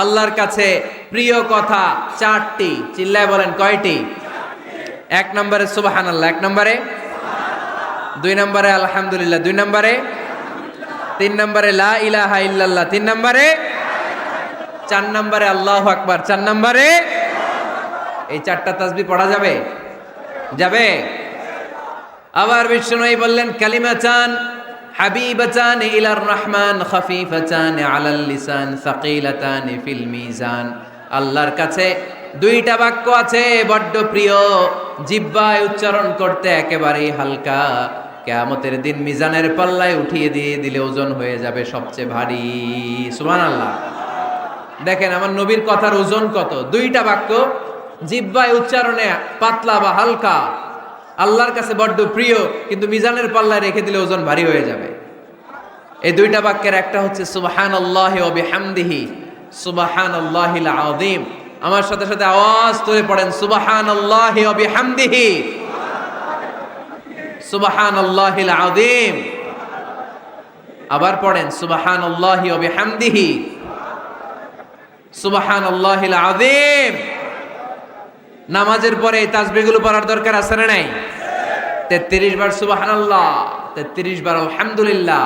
আল্লাহর কাছে প্রিয় কথা চারটি, চিল্লায় বলেন কয়টি? এক নম্বরে সুবহানাল্লাহ, এক নম্বরে, দুই নম্বরে আলহামদুলিল্লাহ, দুই নম্বরে, তিন নম্বরে লা ইলাহা ইল্লাল্লাহ, তিন নম্বরে, চার নম্বরে আল্লাহু আকবার, চার নম্বরে। এই চারটা তাসবিহ পড়া যাবে? যাবে? আবার বিষ্ণুই বললেন কালিমাতান হাবিবাতান ইলার রহমান খাফিফাতান আলাল লিসান সাকিলাতান ফিল মিজান। আল্লাহর কাছে দুইটা বাক্য আছে বড্ড প্রিয়, জিহ্বায় উচ্চারণ করতে একেবারেই হালকা, কিয়ামতের দিন মিজানের পাল্লায় উঠিয়ে দিয়ে দিলে ওজন হয়ে যাবে সবচেয়ে ভারী। সুবহানাল্লাহ। দেখেন আমার নবীর কথার ওজন কত, দুইটা বাক্য জিহ্বায় উচ্চারণে পাতলা বা হালকা, আল্লাহর কাছে বড্ড প্রিয়, কিন্তু মিজানের পাল্লায় রেখে দিলে ওজন ভারী হয়ে যাবে। এই দুইটা বাক্যের একটা হচ্ছে সুবহানাল্লাহি ওয়া বিহামদিহি সুবহানাল্লাহিল আযীম। আমার সাথে সাথে আওয়াজ তুলে পড়েন সুবহানাল্লাহি ওয়া বিহামদিহি সুবহানাল্লাহিল আযীম। আবার পড়েন সুবহানাল্লাহি ওয়া বিহামদিহি সুবহানাল্লাহিল আযীম। নামাজের পরে এই তাসবিহগুলো পড়ার দরকার আছে না নাই? 33 বার সুবহানাল্লাহ, 33 বার আলহামদুলিল্লাহ,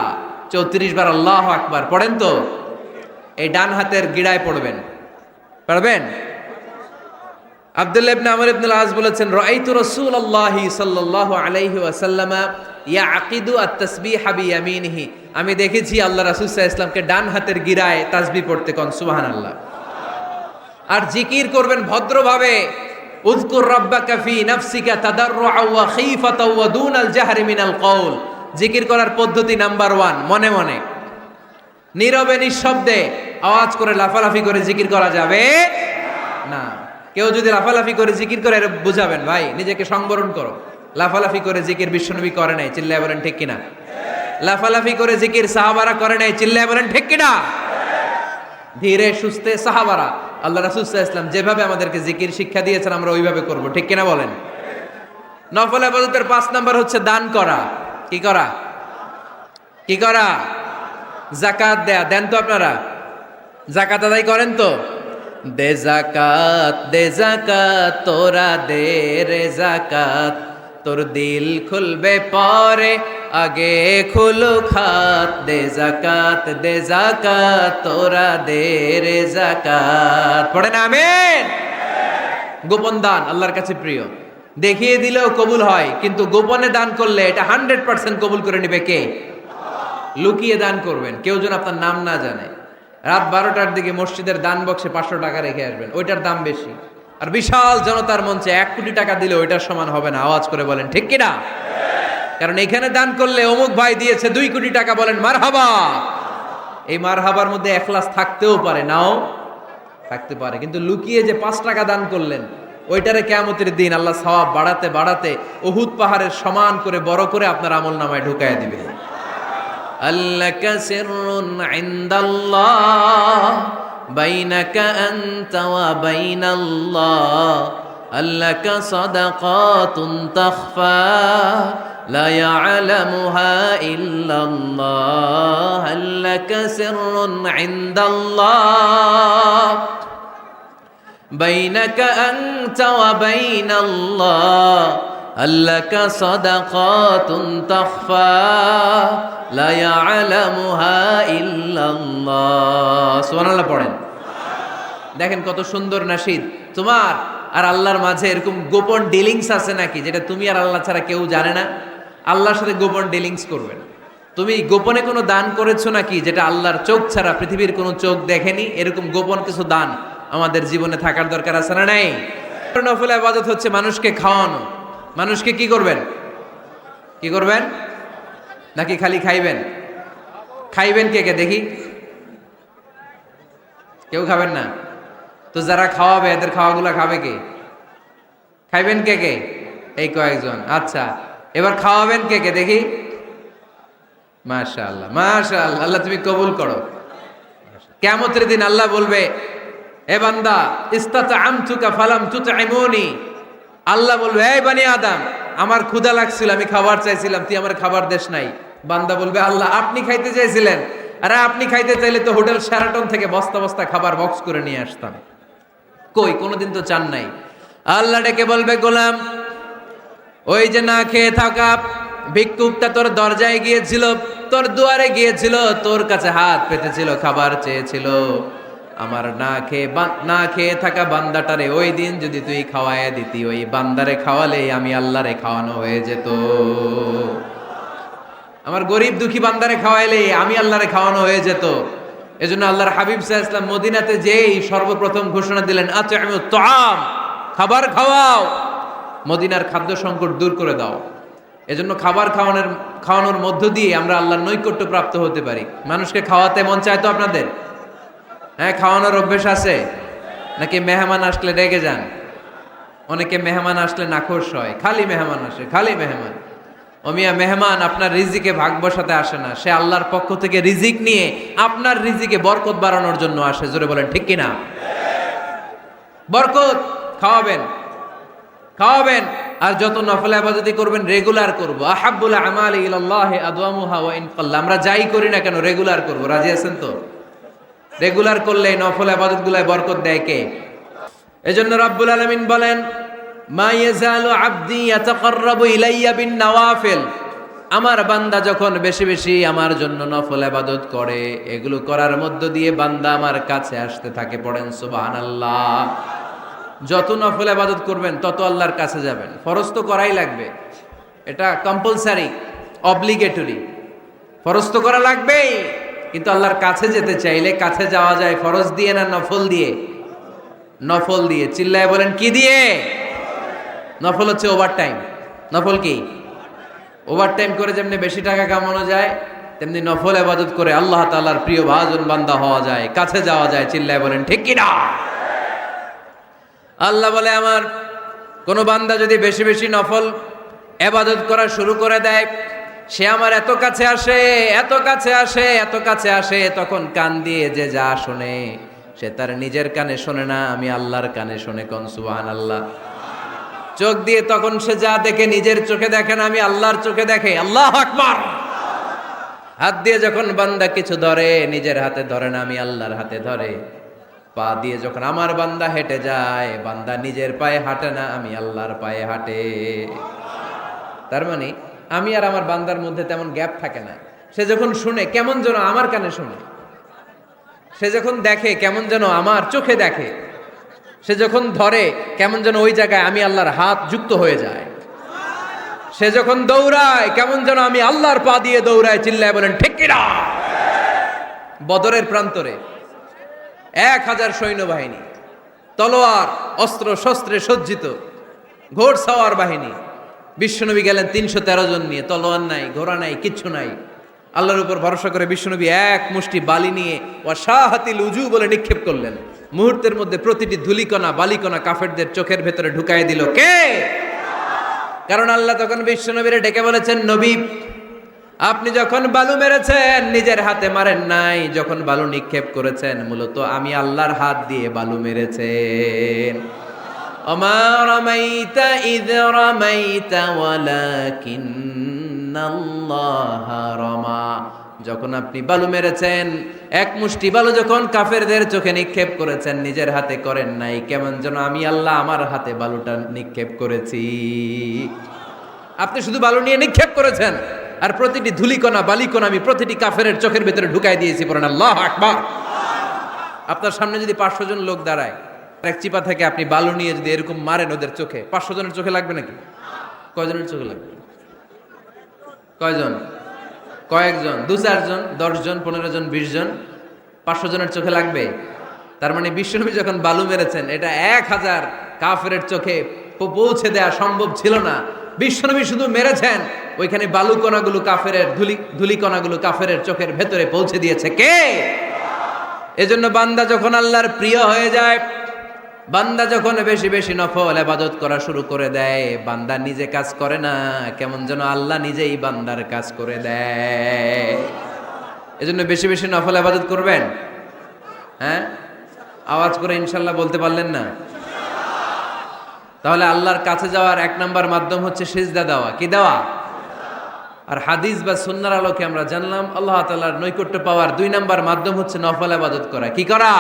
34 বার আল্লাহু আকবার পড়েন তো। এই ডান হাতের গিড়ায় পড়বেন, পারবেন? আব্দুল্লাহ ইবনে আমর ইবনে আল-আস বলেছেন রাআইতু রাসূলুল্লাহি সাল্লাল্লাহু আলাইহি ওয়াসাল্লাম ইয়াকিদু আত-তাসবিহা বিয়ামিনিহি। আমি দেখেছি আল্লাহ রাসূল সাল্লাল্লাহু আলাইহি ওয়াসাল্লামকে ডান হাতের গিড়ায় তাসবিহ পড়তে কোন সুবহানাল্লাহ। আর জিকির করবেন ভদ্রভাবে, উযকুর রাব্বাকা ফি নাফসিকা তাদাররুআ ওয়া খীফাতা ওয়া দুনাল জাহরি মিনাল কওল। জিকির করার পদ্ধতি নাম্বার 1, মনে মনে নীরবে নিঃশব্দে আওয়াজ করে লাফালাফি করে জিকির করা যাবে না। কেউ যদি লাফালাফি করে জিকির করে বুঝাবেন ভাই নিজেকে সংবরণ করো। লাফালাফি করে জিকির বিশ্বনবী করে নাই, চিল্লায় বলেন ঠিক কিনা? লাফালাফি করে জিকির সাহাবারা করে নাই, চিল্লায় বলেন ঠিক কিনা? ধীরে সুস্থে সাহাবারা আল্লাহ রাসূল সাল্লাল্লাহু আলাইহি ওয়াসাল্লাম যেভাবে আমাদেরকে জিকির শিক্ষা দিয়েছেন আমরা ওইভাবে করব, ঠিক কিনা বলেন? নফল ইবাদতের 5 নাম্বার হচ্ছে দান করা। কি করা? কি করা? যাকাত দেয়া। দেন তো আপনারা? যাকাত আদায় করেন তো? দে যাকাত তোরা দে রে যাকাত, তোর দিল খুলবে পরে আগে খুলু খাত। দে যাকাত তোরা দে রে যাকাত। পড়েন আমিন। গোপন দান আল্লাহর কাছে প্রিয়, দেখিয়ে দিলেও কবুল হয়, কিন্তু গোপনে দান করলে এটা 100% কবুল করে নেবে কে? লুকিয়ে দান করবেন, কেউ যেন আপনার নাম না জানে। রাত 12টার দিকে মসজিদের দান বক্সে 500 টাকা রেখে আসবেন, ওইটার দাম বেশি। আর বিশাল জনতার মঞ্চে 1 কোটি টাকা দিলে ওইটার সমান হবে না। আওয়াজ করে বলেন ঠিক কিনা? কারণ এখানে দান করলে অমুক ভাই দিয়েছে 2 কোটি টাকা, বলেন মারহাবা। এই মারহাবার মধ্যে এখলাস থাকতেও পারে, নাও থাকতে পারে, কিন্তু লুকিয়ে যে 5 টাকা দান করলেন ওইটারে কিয়ামতের দিন আল্লাহ সওয়াব বাড়াতে বাড়াতে উহুদ পাহাড়ের সমান করে বড় করে আপনার আমলনামায় ঢুকায় দিবে। আল্লাকা সিররুন ইনদাল্লাহ বাইনাকা আনতা ওয়া বাইনাল্লাহ, আল্লাকা সাদাকাতুন তাখফা লা ইয়ালামুহা ইল্লাল্লাহ, আল্লাকা সিররুন ইনদাল্লাহ বাইনাকা আনতা ওয়া বাইনাল্লাহ, আল্লাকা সাদাকাতুন তাখফা লা ইয়ালামুহা ইল্লাল্লাহ। সুবহানাল্লাহ পড়েন। দেখেন কত সুন্দর নাশিদ। তোমার আর আল্লাহর মাঝে এরকম গোপন ডিলিংস আছে নাকি যেটা তুমি আর আল্লাহ ছাড়া কেউ জানে না? আল্লাহর সাথে গোপন ডিলিংস করবেন। তুমি গোপনে কোনো দান করেছো নাকি যেটা আল্লাহর চোখ ছাড়া পৃথিবীর কোনো চোখ দেখেনি? এরকম গোপন কিছু দান আমাদের জীবনে থাকার দরকার আছে না নাই? নফল ইবাদত হচ্ছে মানুষকে খাওয়ানো। মানুষকে কি করবেন? কি করবেন? নাকি খালি খাইবেন? খাইবেন কে কে দেখি? কেউ খাবেন না তো যারা খাওয়াবে এদের খাওয়াগুলা খাবে কে? খাইবেন কে কে? এই কয়েকজন। আচ্ছা, এবার খাওয়াবেন কে কে দেখি? মাশাআল্লাহ মাশাআল্লাহ, আল্লাহ তুমি কবুল করো। কিয়ামতের দিন আল্লাহ বলবে, এ বান্দা ইস্তাতআমতুকা ফালাম তুতঈমুনি। আল্লাহ বলবে, এই বনি আদম, আমার ক্ষুধা লাগছিল, আমি খাবার চাইছিলাম, তুই আমার খাবার দেস নাই। বান্দা বলবে, আল্লাহ আপনি খাইতে চাইছিলেন, আরে আপনি খাইতে চাইলে তো হোটেল শেরাটন থেকে বস্তা বস্তা খাবার বক্স করে নিয়ে আসতাম। কই, কোনোদিন তো চান নাই। আল্লাহ ডেকে বলবে, গোলাম, ওই যে না খেয়ে থাকা ভিক্ষুকটা তোর দরজায় গিয়েছিল, তোর দুয়ারে গিয়েছিল, তোর কাছে হাত পেতেছিল, খাবার চেয়েছিল। আমার না খেয়ে থাকা বান্দাটারে ওই দিন যদি তুই খাওয়ায় দিতি, ওই বান্দারে খাওয়ালে আমি আল্লাহরে খাওয়ানো হয়ে যেত। আমার গরিব দুঃখী বান্দারে খাওয়াইলে আমি আল্লাহরে খাওয়ানো হয়ে যেত। এজন্য আল্লাহর হাবিব সাল্লাল্লাহু আলাইহি ওয়াসাল্লাম মদিনাতে যেই সর্বপ্রথম ঘোষণা দিলেন, আত'ইমুত তাআম, খাবার খাওয়াও, মদিনার খাদ্য সংকট দূর করে দাও। এজন্য খাবার খাওয়ানোর মধ্য দিয়ে আমরা আল্লাহর নৈকট্য প্রাপ্ত হতে পারি। মানুষকে খাওয়াতে মন চায় তো আপনাদের? হ্যাঁ, খাওয়ানোর অভ্যেস আছে নাকি মেহমান আসলে রেগে যান? অনেকে মেহমান আসলে নাখোশ হয়, খালি মেহমান আসে, খালি মেহমান। ওমিয়া, মেহমান আপনার রিজিকে ভাগ বসাতে আসে না, সে আল্লাহর পক্ষ থেকে রিজিক নিয়ে আপনার রিজিকে বরকত বাড়ানোর জন্য আসে। জোরে বলেন ঠিক কিনা? বরকত খাওয়াবেন, খাওয়াবেন। আর যত নফল ইবাদতি করবেন রেগুলার করব। আহাব্বুল আমালি ইলাল্লাহি আদওয়ামুহা ওয়া ইন কাল্লা। আমরা যাই করি না কেন রেগুলার করব। রাজি আছেন তো? রেগুলার করলে নফল ইবাদতগুলোয় বরকত দেয় কে? এজন্য রব্বুল আলামিন বলেন, মা ইয়াজালু আবদি ইয়াতাকাররাবু ইলাইয়া বিন নওয়াফিল। আমার বান্দা যখন বেশি বেশি আমার জন্য নফল ইবাদত করে, এগুলো করার মধ্য দিয়ে বান্দা আমার কাছে আসতে থাকে। পড়েন সুবহানাল্লাহ। যত নফল ইবাদত করবেন তত আল্লাহর কাছে যাবেন। ফরজ তো করাই লাগবে, এটা কম্পালসারি, অব্লিগেটরি। ফরজ তো করা লাগবেই, কিন্তু আল্লাহর কাছে যেতে চাইলে কাছে যাওয়া যায় ফরজ দিয়ে না নফল দিয়ে? নফল দিয়ে। চিল্লায় বলেন কি দিয়ে? নফল হচ্ছে ওভারটাইম। নফল কি? ওভারটাইম করে যেমনি বেশি টাকা কামানো যায়, তেমনি নফল ইবাদত করে আল্লাহ তাআলার প্রিয় ভাজন বান্দা হওয়া যায়, কাছে যাওয়া যায়। চিল্লায় বলেন ঠিক কি না? আল্লাহ বলে, আমার কোন বান্দা যদি বেশি বেশি নফল ইবাদত করা শুরু করে দেয়, সে আমার এত কাছে আসে, এত কাছে আসে, এত কাছে আসে, তখন কান দিয়ে যে যা শোনে সে তার নিজের কানে শোনে না, আমি আল্লাহর কানে শোনে। কোন সুবহানাল্লাহ। চোখ দিয়ে তখন সে যা দেখে নিজের চোখে দেখে না, আমি আল্লাহর চোখে দেখে। আল্লাহু আকবার। হাত দিয়ে যখন বান্দা কিছু ধরে, নিজের হাতে ধরে না, আমি আল্লাহর হাতে ধরে। পা দিয়ে যখন আমার বান্দা হেঁটে যায়, বান্দা নিজের পায়ে হাঁটে না, আমি আল্লাহর পায়ে হাঁটে। তার মানে আমি আর আমার বান্দার মধ্যে তেমন গ্যাপ থাকে না। সে যখন শুনে কেমন যেন আমার কানে শুনে, সে যখন দেখে কেমন যেন আমার চোখে দেখে, সে যখন ধরে কেমন যেন ওই জায়গায় আমি আল্লাহর হাত যুক্ত হয়ে যায়। সে যখন দৌড়ায় কেমন যেন আমি আল্লাহর পা দিয়ে দৌড়ায়। চিল্লায় বলেন ঠিক কিনা? বদরের প্রান্তরে 1000 সৈন্যবাহিনী, তলোয়ার অস্ত্র শস্ত্রে সজ্জিত, ঘোড়সাওয়ার বাহিনী। বিশ্বনবী গেলেন 313 জন নিয়ে, তলোয়ার নাই, ঘোড়া নাই, কিচ্ছু নাই। আল্লাহর উপর ভরসা করে বিশ্বনবী এক মুষ্টি বালি নিয়ে ওয়াশাহাতিল উজু বলে নিক্ষেপ করলেন। মুহূর্তের মধ্যে প্রতিটি ধুলিকণা বালিকণা কাফেরদের চোখের ভেতরে ঢুকাই দিল কে? কারণ আল্লাহ তখন বিশ্বনবীরে ডেকে বলেছেন, নবী, আপনি যখন বালু মেরেছেন নিজের হাতে মারেন নাই, যখন বালু নিক্ষেপ করেছেন মূলত আমি আল্লাহর হাত দিয়ে বালু মেরেছেন। ওমা রামাইতা ইয রামাইতা ওয়ালাকিন্নাল্লাহা রামা। যখন আপনি বালু মেরেছেন, এক মুষ্টি বালু যখন কাফেরদের চোখে নিক্ষেপ করেছেন, নিজের হাতে করেন নাই, কেমন যেন আমি আল্লাহ আমার হাতে বালুটা নিক্ষেপ করেছি। আপনি শুধু বালু নিয়ে নিক্ষেপ করেছেন, আর প্রতিটি ধুলিকণা বালিকণা আমি প্রতিটি কাফেরের চোখের ভিতরে ঢুকাই দিয়েছি। পড়েন আল্লাহু আকবার। আপনার সামনে যদি 500 জন লোক দাঁড়ায়, এক চিপা থেকে আপনি বালু নিয়ে যদি এরকম মারেন ওদের চোখে, 500 জনের চোখে লাগবে নাকি? কয়জনের চোখে লাগবে? কয়জন? কয়েকজন, 2-4 জন, 10 জন, 15 জন, 20 জন, 500 জনের চোখে লাগবে। তার মানে বিশ্বনবী যখন বালু মেরেছেন, এটা 1000 কাফেরের চোখে পৌঁছে দেওয়া সম্ভব ছিল না। বিশ্বনবী শুধু মেরেছেন, ওইখানে বালু কণাগুলো কাফেরের ধুলি কণাগুলো কাফেরের চোখের ভেতরে পৌঁছে দিয়েছে কে? এজন্য বান্দা যখন আল্লাহর প্রিয় হয়ে যায়, বান্দা যখন বেশি বেশি নফল ইবাদত করা শুরু করে দেয়, বান্দা নিজে কাজ করে না, কেমন যেন আল্লাহ নিজেই বান্দার কাজ করে দেয়। এজন্য বেশি বেশি নফল ইবাদত করবেন। হ্যাঁ, আওয়াজ করে ইনশাল্লাহ বলতে পারলেন না? তাহলে আল্লাহর কাছে যাওয়ার 1 নাম্বার মাধ্যম হচ্ছে সিজদা দেওয়া। কি দেওয়া? আর হাদিস বা সুন্নাহর আলোকে আমরা জানলাম আল্লাহ তাআলার নৈকট্য পাওয়ার 2 নাম্বার মাধ্যম হচ্ছে নফল ইবাদত করা। কি করা?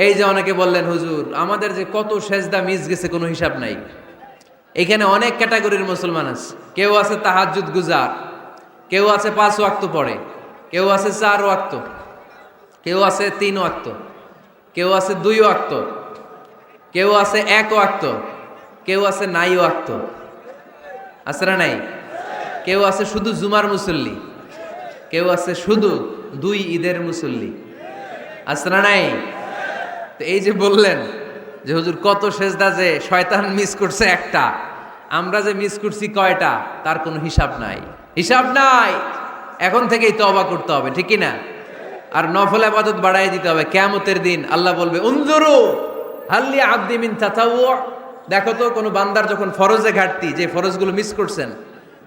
এই যে অনেকে বললেন হুজুর আমাদের যে কত সেজদা মিস গেছে কোনো হিসাব নাই। এখানে অনেক ক্যাটাগরির মুসলমান আছে। কেউ আছে তাহাজ্জুদ গুজার, কেউ আছে 5 ওয়াক্ত পড়ে, কেউ আছে 4 ওয়াক্ত, কেউ আছে 3 ওয়াক্ত, কেউ আছে 2 ওয়াক্ত, কেউ আছে 1 ওয়াক্ত, কেউ আছে নাই ওয়াক্ত। আছে না নাই? কেউ আছে শুধু জুমার মুসল্লি, কেউ আছে শুধু 2 ঈদের মুসল্লি। আছে না নাই? তো এই যে বললেন যে হুজুর কত সেজদা যে শয়তান মিস করছে একটা, আমরা যে মিস করছি কয়টা তার কোনো হিসাব নাই। হিসাব নাই। এখন থেকেই তওবা করতে হবে, ঠিক কি না? আর নফল ইবাদত বাড়ায় দিতে হবে। কিয়ামতের দিন আল্লাহ বলবে উনজুরু হাল্লি আবদি মিন তাতাওয়ু, দেখো তো কোনো বান্দার যখন ফরজে ঘাটতি, যে ফরজগুলো মিস করছেন,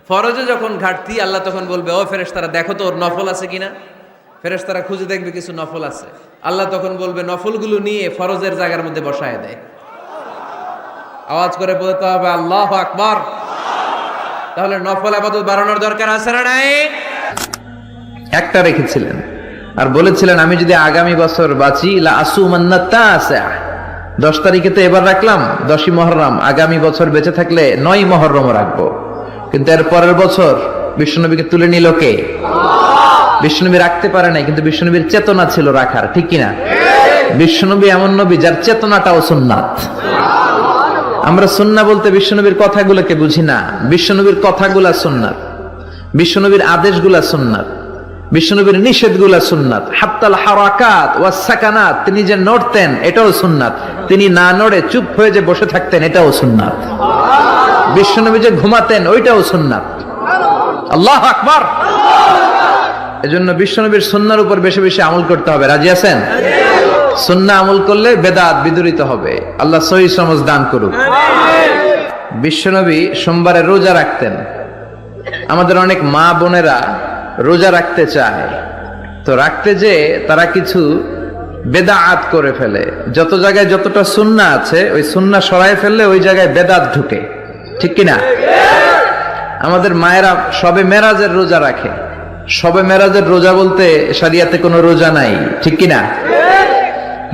ফরজে যখন ঘাটতি আল্লাহ তখন বলবে ও ফেরেশতারা দেখো তো ওর নফল আছে কিনা। ফেরেশতারা খুঁজে দেখবে কিছু নফল আছে, আল্লাহ তখন বলবে নফলগুলো নিয়ে ফরজের জায়গার মধ্যে বসায় দেয়। আওয়াজ করে বলতে হবে আল্লাহু আকবার। তাহলে নফল ইবাদত বাড়ানোর দরকার আছে না নাই? একটা রেখেছিলেন আর বলেছিলেন আমি যদি আগামী বছর বাঁচি লা আসুমান্না তাসা, 10 তারিখে তো এবার রাখলাম 10ই মুহররম, আগামী বছর বেঁচে থাকলে 9ই মুহররমও রাখবো। কিন্তু এর পরের বছর বিশ্বনবীকে তুলে নিল কে? বিশ্বনবী রাখতে পারে নাই, কিন্তু বিশ্বনবীর চেতনা ছিল রাখার, ঠিক কিনা? বিশ্বনবী এমন নবী যার চেতনাটাও সুন্নাত। আমরা সুন্নাহ বলতে বিশ্বনবীর কথাগুলোকে বুঝি না। বিশ্বনবীর কথাগুলা সুন্নাত, বিশ্বনবীর আদেশগুলা সুন্নাত, বিশ্বনবীর নিষেধগুলা সুন্নাত। হাত্তাল হারাকাত ওয়াস সাকানাত, তিনি যে নড়তেন এটাও সুন্নাত, তিনি না নড়ে চুপ হয়ে যে বসে থাকতেন এটাও সুন্নাত। বিশ্বনবী যে ঘুমাতেন ওইটাও সুন্নাত। আল্লাহু আকবার। এজন্য বিশ্বনবীর সুন্নাহর উপর বেশি বেশি আমল করতে হবে। রাজি আছেন? সুন্নাহ আমল করলে বেদাত বিদুরিত হবে। আল্লাহ সহি সমঝ দান করুক। বিশ্বনবী সোমবারে রোজা রাখতেন। আমাদের অনেক মা বোনেরা রোজা রাখতে চায়, তো রাখতে যে তারা কিছু বেদাত করে ফেলে। যত জায়গায় যতটা সুন্নাহ আছে ওই সুন্নাহ সরাই ফেললে ওই জায়গায় বেদাত ঢুকে, ঠিক কিনা? আমাদের মায়েরা শবে মেরাজের রোজা রাখে। শবে মেরাজের রোজা বলতে শরিয়াতে কোনো রোজা নাই, ঠিক কিনা?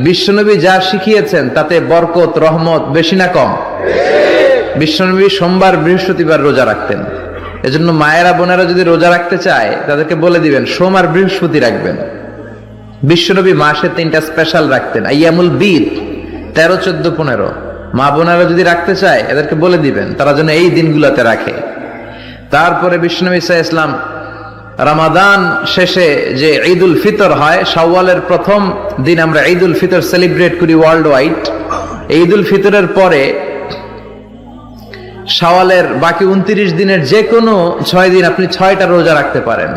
বিশ্বনবী যা শিখিয়েছেন তাতে বরকত রহমত বেশি না কম? বিশ্বনবী সোমবার বৃহস্পতিবার রোজা রাখতেন। এজন্য মায়েরা বোনেরা যদি রোজা রাখতে চায় তাদেরকে বলে দিবেন সোম আর বৃহস্পতি রাখবেন। বিশ্বনবী মাসে 3টা স্পেশাল রাখতেন, আইয়ামুল বীর 13, 14, 15। মা বোনেরা যদি রাখতে চায় এদেরকে বলে দিবেন তারা যেন এই দিনগুলোতে রাখে। তারপরে বিশ্বনবী সাল্লাল্লাহু আলাইহি ওয়াসাল্লাম রমাদান শেষে যে ঈদুল ফিতর হয়, শাওয়ালের প্রথম দিন আমরা ঈদুল ফিতর সেলিব্রেট করি ওয়ার্ল্ড ওয়াইড। ঈদুল ফিতরের পরে শাওয়ালের বাকি 29 দিনের যে কোনো 6 দিন আপনি 6টা রোজা রাখতে পারেন।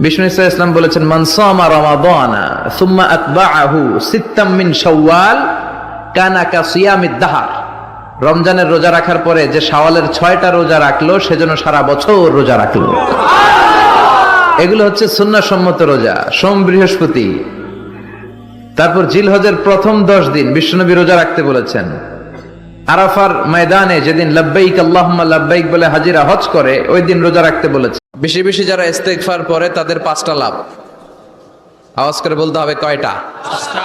বিষ্ণু সাল্লাল্লাহু আলাইহি ওয়াসাল্লাম বলেছেন মান সামা রমাদানা সুম্মা আতবাআহু সিত্তাম মিন শাওয়াল কানা কাসিয়ামিদ দাহর। রমজানের রোজা রাখার পরে যে শাওয়ালের 6টা রোজা রাখলো সেজন্য সারা বছর রোজা রাখলো। এগুলো হচ্ছে সুন্নাহ সম্মত রোজা, সোম বৃহস্পতি। তারপর জিলহজের প্রথম 10 দিন বিশ্বনবী রোজা রাখতে বলেছেন। আরাফার ময়দানে যেদিন লাব্বাইক আল্লাহুম্মা লাব্বাইক বলে হাজিরা হজ করে ওই দিন রোজা রাখতে বলেছে। বেশি বেশি যারা ইস্তেগফার পড়ে তাদের 5টা লাভ। আওয়াজ করে বলতে হবে কয়টা? 5টা।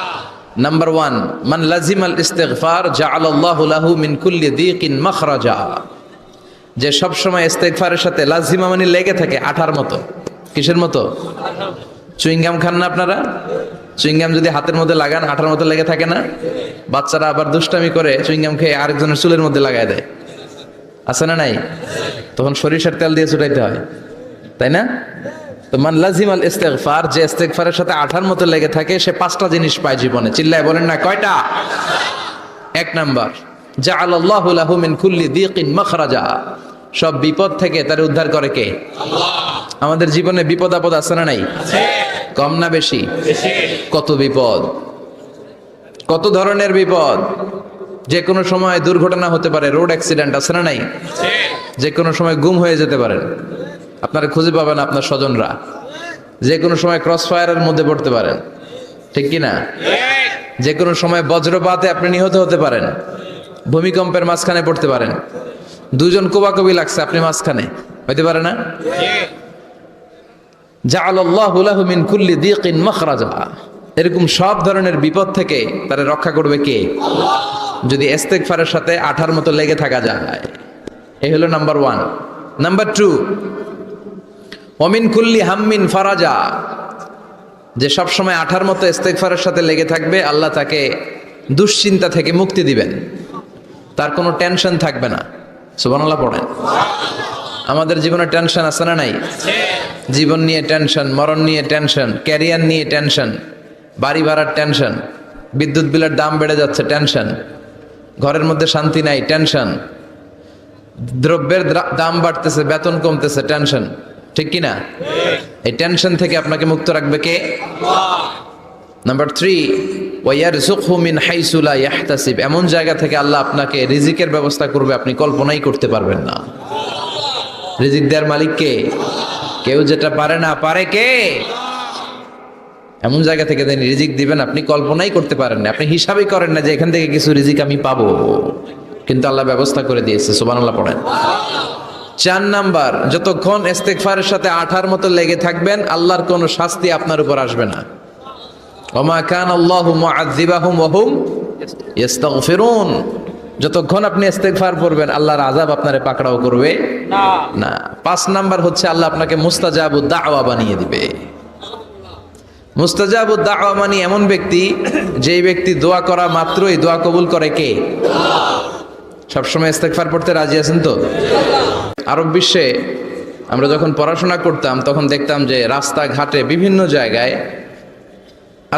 নাম্বার 1, মান লাজিমাল ইস্তিগফার জাআলাল্লাহু লাহু মিন কুল্লি দীকিন মাখরাজা। যে সব সময় ইস্তেগফারের সাথে লাজিমা মানে লেগে থাকে, আঠার মতো। কিসের মতো? চুইংগাম খান না আপনারা? চুইংগাম যদি হাতের মধ্যে লাগান আঠার মতো লেগে থাকে না? বাচ্চারা আবার দুষ্টামি করে চুইংগাম খেয়ে আরেকজনের চুলের মধ্যে লাগায় দেয়, আছে না নাই? তখন সরিষার তেল দিয়ে ছুটাইতে হয়, তাই না? তো মান লাজিমাল ইস্তিগফার, যে ইস্তিগফারের সাথে আঠার মতো লেগে থাকে সে 5টা জিনিস পায় জীবনে। চিল্লায় বলেন না কয়টা? 1 নাম্বার, জাআলাল্লাহু লাহু মিন কুল্লি দীকিন মাখরাজা। সব বিপদ থেকে তার উদ্ধার করে কে? আল্লাহ। আমাদের জীবনে বিপদ আপদ আছে না নাই? আছে। কম না বেশি? বেশি। কত বিপদ, কত ধরনের বিপদ। যে কোনো সময় দুর্ঘটনা হতে পারে, রোড অ্যাক্সিডেন্ট, আছে না নাই? আছে। যে কোনো সময় গুম হয়ে যেতে পারেন, আপনারা খুঁজে পাবেন আপনার স্বজনরা। যে কোনো সময় ক্রস ফায়ারের মধ্যে পড়তে পারেন, ঠিক কি না? যে কোনো সময় বজ্রপাতে আপনি নিহত হতে পারেন, ভূমিকম্পের মাঝখানে পড়তে পারেন, দুজন কোবাকবি লাগছে আপনি মাঝখানে, হইতে পারে না? জাআলাল্লাহু লাহু মিন কুল্লি দীকিন মাখরাজা, এরকম সব ধরনের বিপদ থেকে তারা রক্ষা করবে কে? আল্লাহ। যদি ইস্তেগফারের সাথে আঠার মতো লেগে থাকা যায়। এই হলো নাম্বার 1। নাম্বার 2, ওয়া মিন কুল্লি হাম্মিন ফারাজা, যে সব সময় আঠার মতো ইস্তেগফারের সাথে লেগে থাকবে, আল্লাহ তাকে দুশ্চিন্তা থেকে মুক্তি দিবেন, তার কোনো টেনশন থাকবে না। সুবহানাল্লাহ পড়েন। আমাদের জীবনে টেনশন আছে না নাই? জীবন নিয়ে টেনশন, মরণ নিয়ে টেনশন, ক্যারিয়ার নিয়ে টেনশন, বাড়ি ভাড়ার টেনশন, বিদ্যুৎ বিলের দাম বেড়ে যাচ্ছে টেনশন, ঘরের মধ্যে শান্তি নাই টেনশন, দ্রব্যের দাম বাড়তেছে, বেতন কমতেছে টেনশন, ঠিক কি না? এই টেনশন থেকে আপনাকে মুক্ত রাখবে কে? আল্লাহ। নাম্বার 3, ওয়ায়ারযুকহু মিন হাইসু লা ইয়াহতাসিব, এমন জায়গা থেকে আল্লাহ আপনাকে রিজিকের ব্যবস্থা করবে আপনি কল্পনাই করতে পারবেন না। রিজিক দেওয়ার মালিক কে? কেউ যেটা পারে না, পারে কে? এমন জায়গা থেকে তিনি রিজিক দিবেন আপনি কল্পনাই করতে পারেন না, আপনি হিসাবই করেন না যে এখান থেকে কিছু রিজিক আমি পাবো, কিন্তু আল্লাহ ব্যবস্থা করে দিয়েছে। সুবহানাল্লাহ পড়েন। 4 নাম্বার, যতক্ষণ ইস্তেগফারের সাথে আঠার মতো লেগে থাকবেন আল্লাহর কোনো শাস্তি আপনার উপর আসবে না। ওমা কানাল্লাহু মুআযযিবাহুম ওয়া হুম ইস্তাগফিরুন, যতক্ষণ আপনি ইস্তেগফার করবেন আল্লাহর আযাব আপনারে পাকড়াও করবে না। 5 নাম্বার হচ্ছে আল্লাহ আপনাকে মুস্তাজাবুদ দাওয়া বানিয়ে দিবে। মুস্তাজাবুদ দাওয়া মানে এমন ব্যক্তি, যেই ব্যক্তি দোয়া করা মাত্রই দোয়া কবুল করে কে? আল্লাহ। সবসময় ইস্তেগফার পড়তে রাজি আছেন তো? আরব বিশ্বে আমরা যখন পড়াশোনা করতাম তখন দেখতাম যে রাস্তাঘাটে বিভিন্ন জায়গায়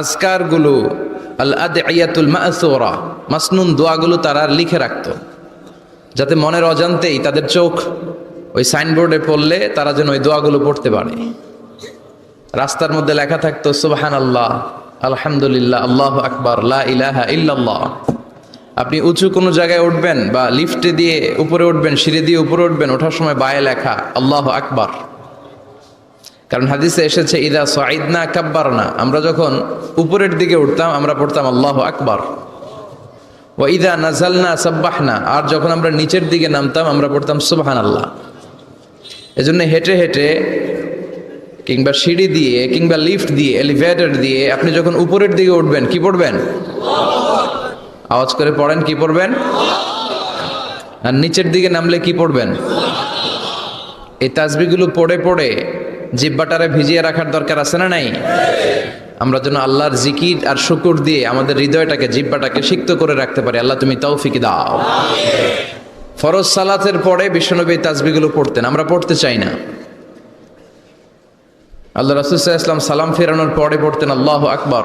আজকারগুলো, আল আদইয়াতুল মাসুরা, মাসনুন দোয়াগুলো তারা লিখে রাখতো, যাতে মনের অজান্তেই তাদের চোখ ওই সাইনবোর্ডে পড়লে তারা যেন ওই দোয়াগুলো পড়তে পারে। রাস্তার মধ্যে লেখা থাকতো সুবহানাল্লাহ, আলহামদুলিল্লাহ, আল্লাহু আকবার, লা ইলাহা ইল্লাল্লাহ। আপনি উঁচু কোনো জায়গায় উঠবেন বা লিফটে দিয়ে উপরে উঠবেন, সিঁড়ি দিয়ে উপরে উঠবেন, ওঠার সময় বায়ে লেখা আল্লাহু আকবার। কারণ হাদিসে এসেছে ইদা সাইদনা কাব্বারনা, আমরা যখন উপরের দিকে উঠতাম আমরা পড়তাম আল্লাহু আকবার। ওয়া ইদা নাযালনা সাব্বাহনা, আর যখন আমরা নিচের দিকে নামতাম আমরা পড়তাম সুবহানাল্লাহ। এজন্য হেঁটে হেঁটে কিংবা সিঁড়ি দিয়ে কিংবা লিফট দিয়ে, এলিভেটর দিয়ে আপনি যখন উপরের দিকে উঠবেন কি পড়বেন? আওয়াজ করে পড়েন, কি পড়বেন? আর নিচের দিকে নামলে কি পড়বেন? এই তাসবিহগুলো পড়ে পড়ে জিহ্বাটারে ভিজিয়ে রাখার দরকার আছে না নাই? আমরা যেন আল্লাহর জিকির আর শুকর দিয়ে আমাদের হৃদয়টাকে, জিহ্বাটাকে সিক্ত করে রাখতে পারি। আল্লাহ তুমি তৌফিক দাও। ফরজ সালাতের পরে বিশ্বনবী তাসবিহগুলো পড়তেন, আমরা পড়তে চাই না। আল্লাহ রাসূল সাল্লাল্লাহু আলাইহি ওয়াসাল্লাম সালাম ফেরানোর পরে পড়তেন আল্লাহু আকবার,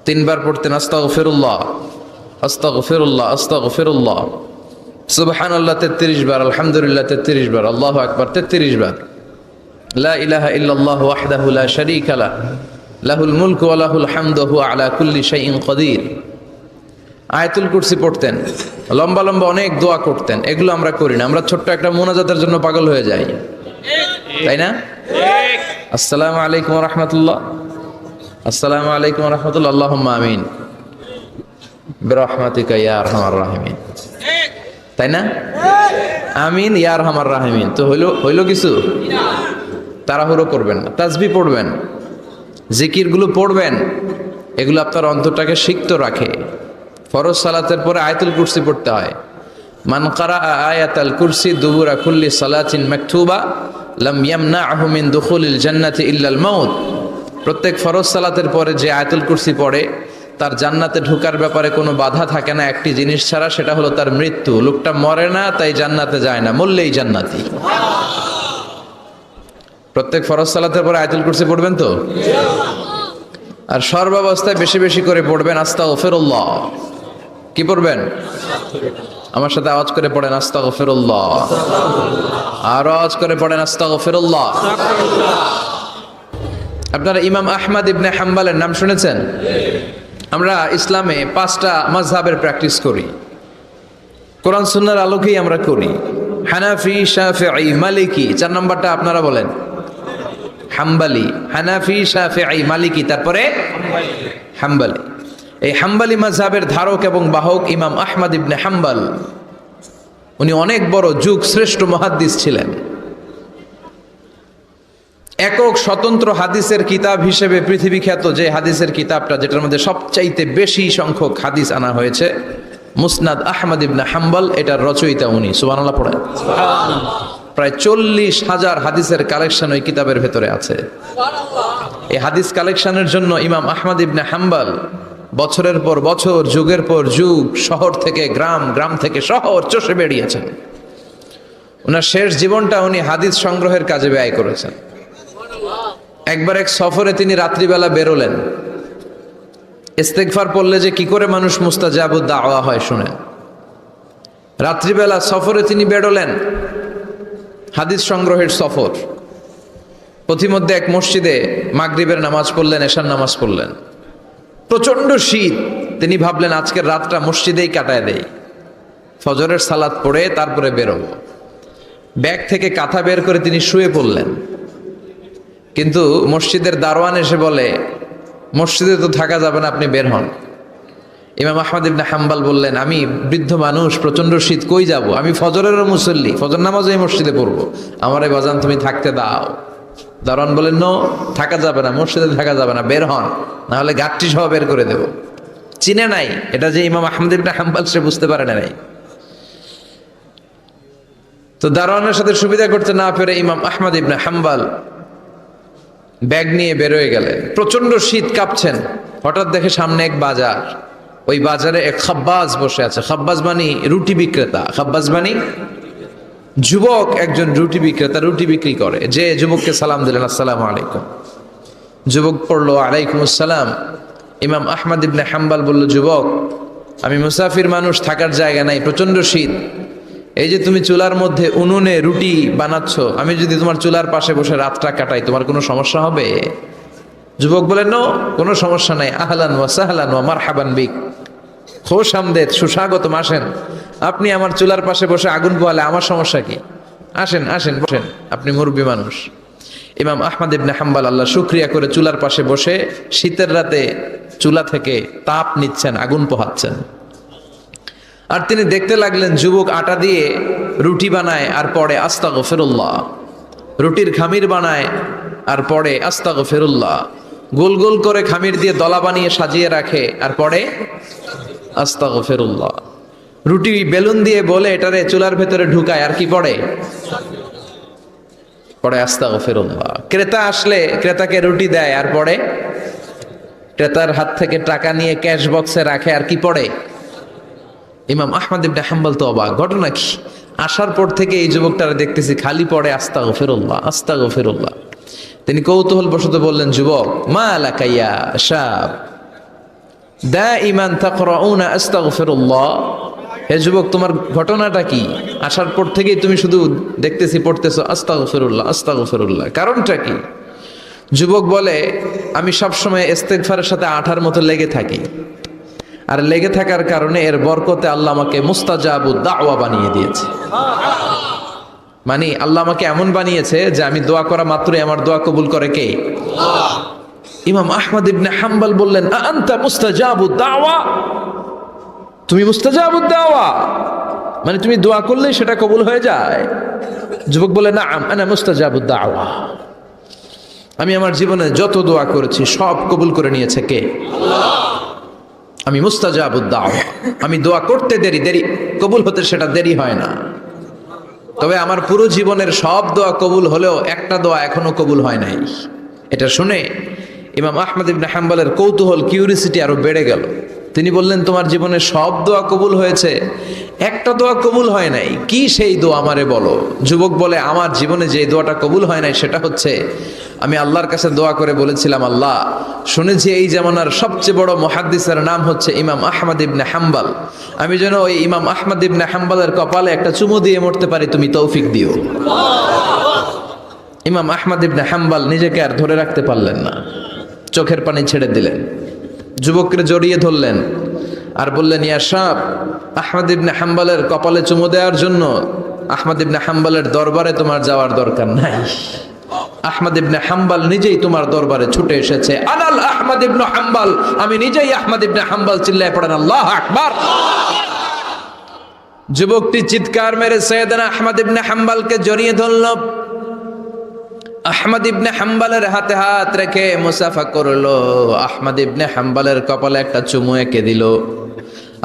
3 বার পড়তেন আস্তাগফিরুল্লাহ, আস্তাগফিরুল্লাহ, আস্তাগফিরুল্লাহ, সুবহানাল্লাহ 33 বার, আলহামদুলিল্লাহ 33 বার, আল্লাহু আকবার 33 বার, লা ইলাহা ইল্লাল্লাহু ওয়াহদাহু লা শারীকা লাহ, লাহুল মুলকু ওয়া লাহুল হামদু ওয়া হুয়া আলা কুল্লি শাইইন কাদির। আয়াতুল কুরসি পড়তেন, লম্বা লম্বা অনেক দোয়া করতেন। এগুলো আমরা করি না, আমরা ছোট্ট একটা মুনাজাতের জন্য পাগল হয়ে যাই, তাই না? আসসালামু আলাইকুম ওয়া রাহমাতুল্লাহ, আসসালামু আলাইকুম ওয়া রাহমাতুল্লাহ, আল্লাহুম্মা আমিন বিরহমাতিকা ইয়া আরহামার রাহিমিন, তাই না? আমিন ইয়া আরহামার রাহিমিন। তো হইলো কিছু? তাড়াহুড়ো করবেন না, তাসবিহ পড়বেন, জিকিরগুলো পড়বেন, এগুলো আপনার অন্তরটাকে সিক্ত রাখে। ফরজ সালাতের পরে আয়াতুল কুরসি পড়তে হয়। মান কারা আয়াতাল কুরসি দুবুরা কুল্লি সালাতিন মাকতুবা লাম ইয়ামনাহু মিন দুখুলিল জান্নাতি ইল্লাল মাউত। প্রত্যেক ফরজ সালাতের পরে যে আয়াতুল কুরসি পড়ে তার জান্নাতে ঢোকার ব্যাপারে কোনো বাধা থাকে না একটি জিনিস ছাড়া, সেটা হলো তার মৃত্যু। লোকটা মরে না তাই জান্নাতে যায় না, মরলেই জান্নাতি। প্রত্যেক ফরজ সালাতের পরে আয়াতুল কুরসি পড়বেন তো? আর সর্বাবস্থায় বেশি বেশি করে পড়বেন আস্তাগফিরুল্লাহ। কি পড়বেন? আমার সাথে আওয়াজ করে পড়েন আস্তাগফিরুল্লাহ, আর আওয়াজ করে পড়েন আস্তাগফিরুল্লাহ। আপনারা ইমাম আহমদ ইবনে হাম্বলের নাম শুনেছেন? আমরা ইসলামে 5টা মাযহাবের প্র্যাকটিস করি, কোরআন সুন্নাহর আলোকেই আমরা করি। হানাফি, শাফিঈ, মালিকি। 4 নম্বরটা আপনারা বলেন হাম্বলি। হানাফি, শাফিঈ, মালিকি, তারপরে হাম্বলি। এই হাম্বলি মাযহাবের ধারক এবং বাহক ইমাম আহমদ ইবনে হাম্বল। উনি অনেক বড় যুগ শ্রেষ্ঠ মুহাদ্দিস ছিলেন। একক স্বতন্ত্র হাদিসের কিতাব হিসেবে পৃথিবী খ্যাত যে হাদিসের কিতাবটা, যেটার মধ্যে সবচাইতে বেশি সংখ্যক হাদিস আনা হয়েছে, মুসনাদ আহমদ ইবনে হাম্বল, এটার রচয়িতা উনি। সুবহানাল্লাহ পড়েন। প্রায় 40,000 হাদিসের কালেকশন ওই কিতাবের ভেতরে আছে। এই হাদিস কালেকশনের জন্য ইমাম আহমদ ইবনে হাম্বল বছরের পর বছর, যুগের পর যুগ, শহর থেকে গ্রাম, গ্রাম থেকে শহর চষে বেরিয়েছেন। ওনার শেষ জীবনটা উনি হাদিস সংগ্রহের কাজে ব্যয় করেছেন। একবার এক সফরে তিনি রাত্রিবেলা বেরোলেন। ইস্তেগফার পড়লে যে কি করে মানুষ মুস্তাজাবুদ দাওয়া হয় শুনেন। রাত্রিবেলা সফরে তিনি বেরোলেন, হাদিস সংগ্রহের সফর। পথিমধ্যে এক মসজিদে মাগরিবের নামাজ পড়লেন, এশার নামাজ পড়লেন। প্রচন্ড শীত। তিনি ভাবলেন আজকের রাতটা মসজিদেই কাটায় দেই, ফজরের সালাত পড়ে তারপরে বেরোবো। ব্যাগ থেকে কাঁথা বের করে তিনি শুয়ে পড়লেন। কিন্তু মসজিদের দারোয়ান এসে বলে, মসজিদে তো থাকা যাবে না, আপনি বের হন। ইমাম আহমদ ইবনে হাম্বল বললেন, আমি বৃদ্ধ মানুষ, প্রচন্ড শীত, কই যাব? আমি ফজরেরও মুসল্লি, ফজর নামাজও এই মসজিদে পড়বো, আমারে বাজান তুমি থাকতে দাও। দারোয়ান বলেন, নো, থাকা যাবে না, মসজিদে থাকা যাবে না, বের হন, না হলে গাঠটি সহ বের করে দেব। চিনে নাই এটা যে ইমাম আহমদ ইবনে হাম্বল, সে বুঝতে পারে নাই। তো দারোয়ানের সাথে সুবিধা করতে না পেরে ইমাম আহমদ ইবনে হাম্বল ব্যাগ নিয়ে বেরোয় গেলেন। প্রচন্ড শীত, কাঁপছেন। হঠাৎ দেখে সামনে এক বাজার। ওই বাজারে এক খাব্বাজ বসে আছে। খাব্বাজ মানি রুটি বিক্রেতা। খাব্বাজ মানি যুবক, একজন রুটি বিক্রেতা, রুটি বিক্রি করে। যে যুবককে সালাম দিলেন, আসসালামু আলাইকুম। যুবক পড়লো, আলাইকুম আসসালাম। ইমাম আহমদ ইবনে হাম্বল বলল, যুবক, আমি মুসাফির মানুষ, থাকার জায়গা নাই, প্রচন্ড শীত। এই যে তুমি চুলার মধ্যে উনুনে রুটি বানাচ্ছ, আমি যদি তোমার চুলার পাশে বসে রাতটা কাটাই, তোমার কোনো সমস্যা হবে? যুবক বলেন, নো, কোনো সমস্যা নাই। আহলান ওয়া সাহলান ওয়া মারহাবান বিক, খোশ আমদেদ, সুস্বাগতম, আসেন। আপনি আমার চুলার পাশে বসে আগুন পোহালে আমার সমস্যা কি? আসেন, আসেন, বসেন, আপনি মুরব্বী মানুষ। ইমাম আহমদ ইবনে হাম্বল আল্লাহ শুকরিয়া করে চুলার পাশে বসে শীতের রাতে চুলা থেকে তাপ নিচ্ছেন, আগুন পোহাচ্ছেন। আর তিনি দেখতে লাগলেন যুবক আটা দিয়ে রুটি বানায় আর পড়ে আস্তাগফিরুল্লাহ, রুটির খামির বানায় আর পড়ে আস্তাগফিরুল্লাহ, গোল গোল করে খামির দিয়ে দলা বানিয়ে সাজিয়ে রাখে আর পড়ে আস্তাগফিরুল্লাহ। রুটি বেলুন দিয়ে বলে এটারে চুলার ভেতরে ঢুকায় আর কি পড়ে? পড়ে আস্তাগফিরুল্লাহ। ক্রেতা আসলে ক্রেতাকে রুটি দেয় আর পড়ে, ক্রেতার হাত থেকে টাকা নিয়ে ক্যাশ বক্সে রাখে আর কি পড়ে? ইমাম আহমদ ইবনে হাম্বল তো অবাক, ঘটনা কি? আসার পর থেকে এই যুবকটারে দেখতেছি খালি পড়ে আস্তাগফিরুল্লাহ, আস্তাগফিরুল্লাহ। তিনি কৌতূহল বশত বললেন, যুবক, মা লাকা ইয়া শাব দাইমান তাকরাউনা আস্তাগফিরুল্লাহ, হে যুবক, তোমার ঘটনাটা কি? আসার পর থেকেই তুমি শুধু দেখতেছি পড়তেছো আস্তাগফিরুল্লাহ, আস্তাগফিরুল্লাহ, কারণটা কি? যুবক বলে, আমি সবসময় ইস্তেগফারের সাথে আঠার মতো লেগে থাকি, আর লেগে থাকার কারণে এর বরকতে আল্লাহ আমাকে মুস্তাজাবুদ দাওয়া বানিয়ে দিয়েছে। মানে আল্লাহ আমাকে এমন বানিয়েছে যে আমি দোয়া করা মাত্রই আমার দোয়া কবুল করে কে? ইমাম আহমদ ইবনে হাম্বল বললেন, আনতা মুস্তাজাবুদ দাওয়া, তুমি মুস্তাজাবুদ দাওয়া, মানে তুমি দোয়া করলেই সেটা কবুল হয়ে যায়? যুবক বলে, নাআম আনা মুস্তাজাবুদ দাওয়া, আমি আমার জীবনে যত দোয়া করেছি সব কবুল করে নিয়েছে কে? আল্লাহ। আমি মুস্তাজাবুদ দাওয়া, আমি দোয়া করতে দেরি কবুল হতে সেটা দেরি হয় না। তবে আমার পুরো জীবনের সব দোয়া কবুল হলেও একটা দোয়া এখনো কবুল হয় নাই। এটা শুনে ইমাম আহমদ ইবনে হাম্বলের কৌতূহল, কিউরিসিটি আরো বেড়ে গেল। তিনি বললেন, তোমার জীবনে সব দোয়া কবুল হয়েছে, একটা দোয়া কবুল হয় নাই, কি সেই দোয়া আমারে বলো? যুবক বলে, আমার জীবনে যে দোয়াটা কবুল হয় নাই সেটা হচ্ছে, আমি আল্লাহর কাছে দোয়া করে বলেছিলাম, আল্লাহ, শুনেছি এই জামানার সবচেয়ে বড় মুহাদ্দিসের নাম হচ্ছে ইমাম আহমদ ইবনে হাম্বল, আমি যেন ওই ইমাম আহমদ ইবনে হাম্বলের কপালে একটা চুমু দিয়ে মরতে পারি, তুমি তৌফিক দিও। ইমাম আহমদ ইবনে হাম্বল নিজেকে আর ধরে রাখতে পারলেন না, চোখের পানি ছেড়ে দিলেন, যুবককে জড়িয়ে ধরলেন আর বললেন, ইয়া শাব, আহমদ ইবনে হাম্বলের কপালে চুমু দেওয়ার জন্য আহমদ ইবনে হাম্বলের দরবারে তোমার যাওয়ার দরকার নাই, আহমদ ইবনে হাম্বল নিজেই তোমার দরবারে ছুটে এসেছে। আনাল আহমদ ইবনে হাম্বল, আমি নিজেই আহমদ ইবনে হাম্বল। চিল্লায় পড়েন আল্লাহু আকবার। যুবকটি চিৎকার মেরে সাইয়েদনা আহমদ ইবনে হাম্বলকে জড়িয়ে ধরল। আহমদ ইবনে হাম্বলের হাতে হাত রেখে মুসাফা করলো। আহমদ ইবনে হাম্বলের কপালে একটা চুমু এঁকে দিল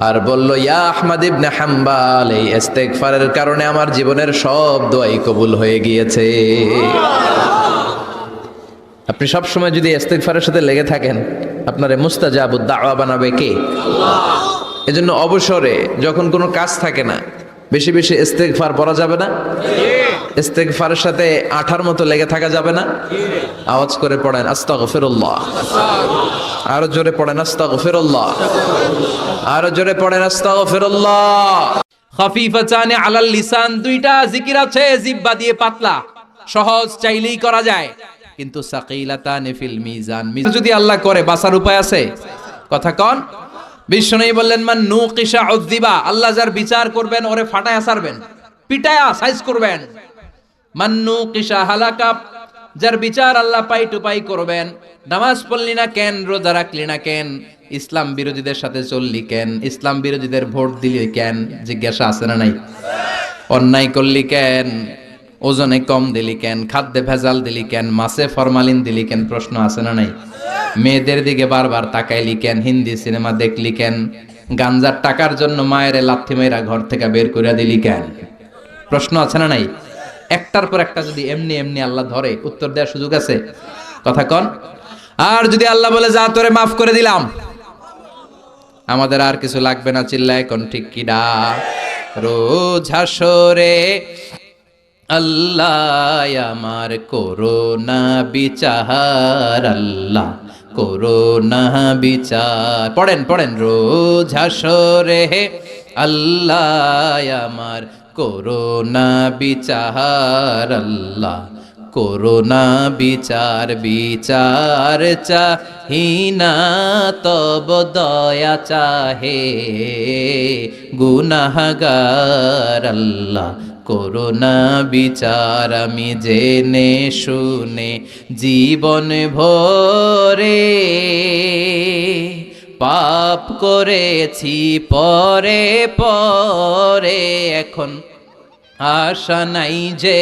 আর বলল, ইয়া আহমদ ইবনে হাম্বল, এই ইস্তেগফারের কারণে আমার জীবনের সব দোয়াই কবুল হয়ে গিয়েছে। আপনি সব সময় যদি ইস্তেগফারের সাথে লেগে থাকেন, আপনারে মুস্তাজাবুদ দাওয়া বানাবে কে? আল্লাহ। এজন্য অবসরে যখন কোনো কাজ থাকে না, বেশি বেশি ইস্তেগফার পড়া যাবে না? ইস্তেগফারের সাথে আঠার মতো লেগে থাকা যাবে না? আওয়াজ করে পড়েন আস্তাগফিরুল্লাহ। আরো জোরে পড়েন আস্তাগফিরুল্লাহ। আরো জোরে পড়েন আস্তাগফিরুল্লাহ। খাফিফাতানি আলাল লিসান, দুইটা জিকির আছে জিহ্বা দিয়ে পাতলা, সহজ, চাইলেই করা যায়, কিন্তু সাকিলাতানি ফিল মিজান, যদি আল্লাহ করে বাঁচার উপায় আছে? কথা কন। বিষ্ণু বললেন, মান নুকিশা উযিবা, আল্লাহ যার বিচার করবেন ওরে ফাটায়া ছাড়বেন, পিটায়া সাইজ করবেন। মান নুকিশা হালাকা, যার বিচার আল্লাহ পাই টু পাই করবেন। নামাজ পড়লি না কেন, রোজা রাখলি না কেন, ইসলাম বিরোধীদের সাথে চললি কেন, ইসলাম বিরোধীদের ভোট দিলি কেন, জিজ্ঞাসা আছে না নাই? অন্যায় করলি কেন, ওজনে কম দিলি কেন, খাদ্যে ভেজাল দিলি কেন, মাছে ফরমালিন দিলি কেন, প্রশ্ন আছে না নাই? মেয়েদের দিকে বারবার তাকাইলি কেন, হিন্দি সিনেমা দেখলি কেন, গাঞ্জার টাকার জন্য মায়ের লাথি মেয়েরা ঘর থেকে বের করে দিলি কেন, প্রশ্ন আছে না নাই? একটার পর একটা যদি এমনি এমনি আল্লাহ ধরে, উত্তর দেওয়ার সুযোগ আছে? কথা কন। আর যদি আল্লাহ বলে, যা তোরে মাফ করে দিলাম, আমাদের আর কিছু লাগবে না, চিল্লায় কোন ঠিক কিডা? রোজ হাসরে আল্লাহ আমার করোনা বিচার, আল্লাহ করোনা বিচার। পড়েন পড়েন, রোজ হাসরে আল্লাহ আমার করোনা বিচার, আল্লাহ করোনা বিচার। বিচার চাহিনা তব দয়া চাহে, গুনাহগার আল্লাহ করোনা বিচার। আমি জেনে শুনে জীবন ভরে পাপ করেছি পরে পরে, এখন আশা নাই যে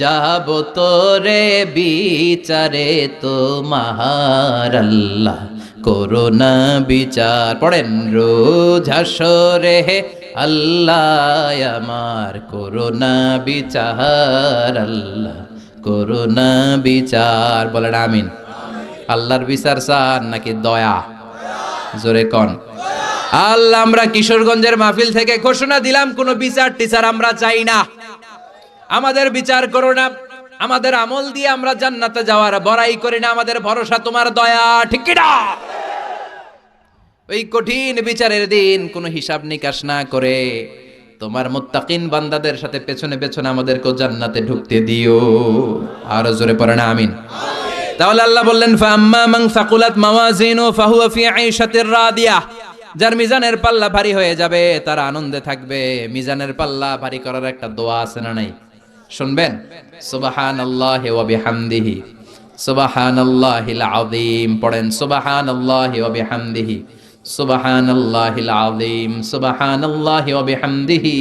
যাব তোরে বিচারে তোমার, আল্লাহ করোনা বিচার। পড়েন, রোজ হাসরে আল্লাহ আমার করোনা বিচার, আল্লাহ করোনা বিচার। বলেন আমিন। আল্লাহর বিচার চান নাকি দয়া? জোরে কন। আল্লাহ, আমরা কিশোরগঞ্জের মাহফিল থেকে ঘোষণা দিলাম, কোনো বিচার টিচার আমরা চাই না, আমাদের বিচার করো না, আমাদের আমল দিয়ে আমরা জান্নাতে যাওয়ার বড়াই করি না, আমাদের ভরসা তোমার দয়া, ঠিক কি না? ওই কঠিন বিচারের দিন কোনো হিসাব নিকাশ না করে তোমার মুত্তাকিন বান্দাদের সাথে পেছনে পেছনে আমাদেরকে জান্নাতে ঢুকতে দিও। আর জোরে পড়েন আমিন। তাহলে আল্লাহ বললেন, ফাম্মা মান সাকুলাত মাওয়াজিনু ফাহুয়া ফি আইশাতির রাদিয়াহ, যার মিজানের পাল্লা ভারী হয়ে যাবে তারা আনন্দে থাকবে। মিজানের পাল্লা ভারী করার একটা দোয়া আছে না নাই? শুনবেন, সুবহানাল্লাহি ওয়া বিহামদিহি, সুবহানাল্লাহিল আযীম। পড়েন সুবহানাল্লাহি ওয়া বিহামদিহি, সুবহানাল্লাহিল আযীম, সুবহানাল্লাহি ওয়া বিহামদিহি,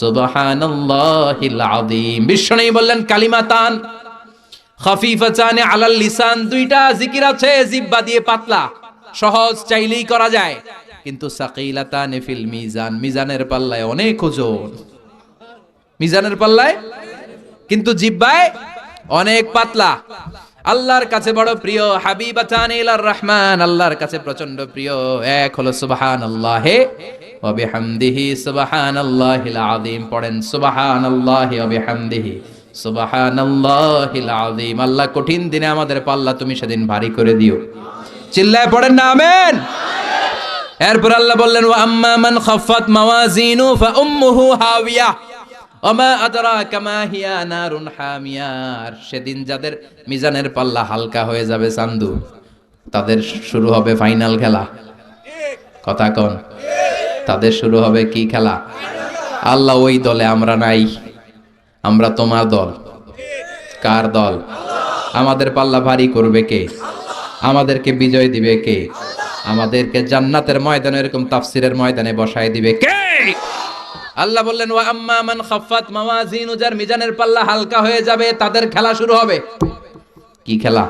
সুবহানাল্লাহিল আযীম। বিষ্ণু বললেন, কালিমাতান খাফিফাতান আলাল লিসান, দুইটা জিকির আছে জিহ্বা দিয়ে পাতলা, সহজ, চাইলেই করা যায়, কিন্তু সাকিলাতান ফিল মিজান, মিজানের পাল্লায় অনেক ওজন। মিজানের পাল্লায় কিন্তু জিহ্বায় অনেক পাতলা। আল্লাহর কাছে বড় প্রিয়, হাবিবাতান ইলার রহমান, আল্লাহর কাছে প্রচন্ড প্রিয়। এক হলো সুবহানাল্লাহি ওয়া বিহামদিহি, সুবহানাল্লাহিল আযীম। পড়েন সুবহানাল্লাহি ওয়া বিহামদিহি, সুবহানাল্লাহিল আযীম। আল্লাহ, কঠিন দিনে আমাদের পাল্লা তুমি সেদিন ভারী করে দিও। চিল্লায় পড়েন না আমিন। এরপর আল্লাহ বললেন, ওয়া আম্মা মান খাফফাত মাওয়াজিনু ফা উম্মুহু হাওিয়া ওয়া মা আদরাকা মা হিয়া নারুন হামিয়া। সেদিন যাদের মিজানের পাল্লা হালকা হয়ে যাবে চান্দু, তাদের শুরু হবে ফাইনাল খেলা। কথা কন, তাদের শুরু হবে কি খেলা? আল্লাহ, ওই দলে আমরা নাই, আমরা তোমার দল। কার দল? আমাদের পাল্লা ভারী করবে কে? আমাদেরকে বিজয় দিবে কে? আমাদেরকে জান্নাতের ময়দানে, এরকম তাফসীরের ময়দানে বসায় দিবে কে? আল্লাহ বললেন ওয়া আম্মা মান খাফফাত মাওয়াজিনু, যার মিজানের পাল্লা হালকা হয়ে যাবে তাদের খেলা শুরু হবে। কি খেলা?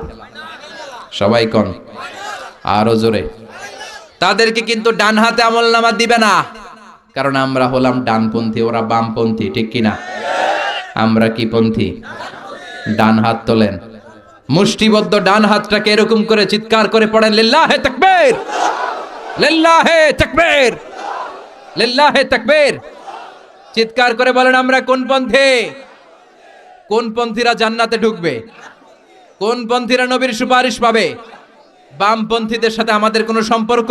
সবাই কোন আরো জোরে। তাদেরকে কিন্তু ডান হাতে আমলনামা দিবে না, কারণ আমরা হলাম ডানপন্থী, ওরা বামপন্থী, ঠিক কিনা? আমরা কি পন্থী? ডান হাত তোলেন, মুষ্টিবদ্ধ ডান হাতটাকে এরকম করে চিৎকার করে পড়েন লিল্লাহে তাকবীর, লিল্লাহে তাকবীর, লিল্লাহে তাকবীর। চিৎকার করে বলেন আমরা কোন পন্থী? কোন পন্থীরা জান্নাতে ঢুকবে? কোন পন্থীরা নবীর সুপারিশ পাবে? বামপন্থীদের সাথে আমাদের কোনো সম্পর্ক।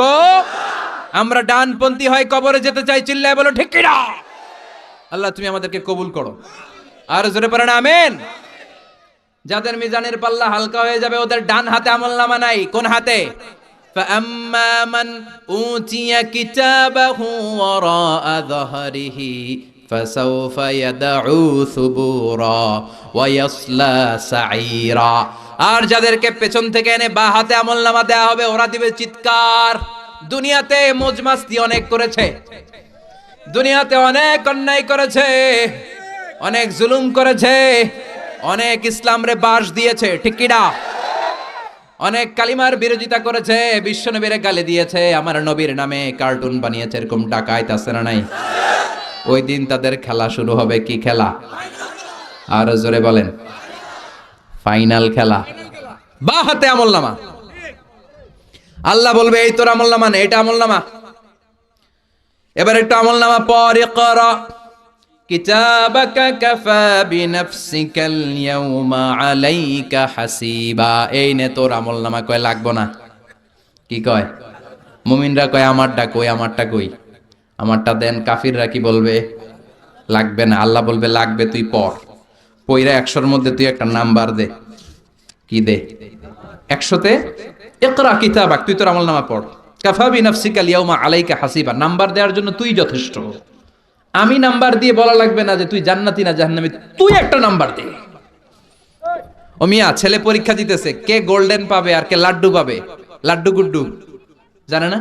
আমরা ডানপন্থী হয় কবরে যেতে চাই, চিল্লায় বলো ঠিক কিনা? আল্লাহ তুমি আমাদেরকে কবুল করো। আর জোরে পড়েন আমিন। যাদের মিজানের পাল্লা হালকা হয়ে যাবে ওদের ডান হাতে আমলনামা নাই, কোন হাতে? فأما من أوتي كتابه وراء ظهره فسوف يدعو ثبورا ويصلى سعيرا। আর যাদেরকে পেছন থেকে এনে বা হাতে আমলনামা দেয়া হবে ওরা দিবে চিৎকার। দুনিয়াতে মজমাস্তি অনেক করেছে, দুনিয়াতে অনেক অন্যায় করেছে, অনেক জুলুম করেছে, অনেক ইসলামরে বাস দিয়েছে, ঠিক কিনা? অনেক কালিমার বিরোধিতা করেছে, বিশ্ব নবীরে গালি দিয়েছে, আমার নবীর নামে কার্টুন বানিয়েছে, এরকম ডাকাইত আছে না নাই? ওই দিন তাদের খেলা শুরু হবে। কি খেলা? আর জোরে বলেন। ফাইনাল খেলা, বা হাতে আমলনামা। আল্লাহ বলবে এই তোর আমলনামা না, এটা আমলনামা। এবার একটু আমলনামা পড়। ইকরা কিতাবাকা কাফা বিনাফসিকাল ইয়াউমা আলাইকা হাসিবা। এই নে তোর আমলনামা। কয় লাগবো না। কি কয়? মুমিনরা কয় আমারটা কই, আমারটা কই, আমারটা দেন। কাফিররা কি বলবে? লাগবে না। আল্লাহ বলবে লাগবে, তুই পড়। পইরা 100-র মধ্যে তুই একটা নাম্বার দে। কি দে? 100-তে ইকরা কিতাবাক, তুই তোর আমলনামা পড়। কাফা বিনাফসিকাল ইয়াউমা আলাইকা হাসিবা। নাম্বার দেওয়ার জন্য তুই যথেষ্ট। আমি নাম্বার দিয়ে বলা লাগবে না যে তুই জান্নাতি না জাহান্নামী, তুই একটা নাম্বার দে। ও মিয়া, ছেলে পরীক্ষা দিতেছে, কে গোল্ডেন পাবে আর কে লাড্ডু পাবে? লাড্ডু গুড্ডু জানে না?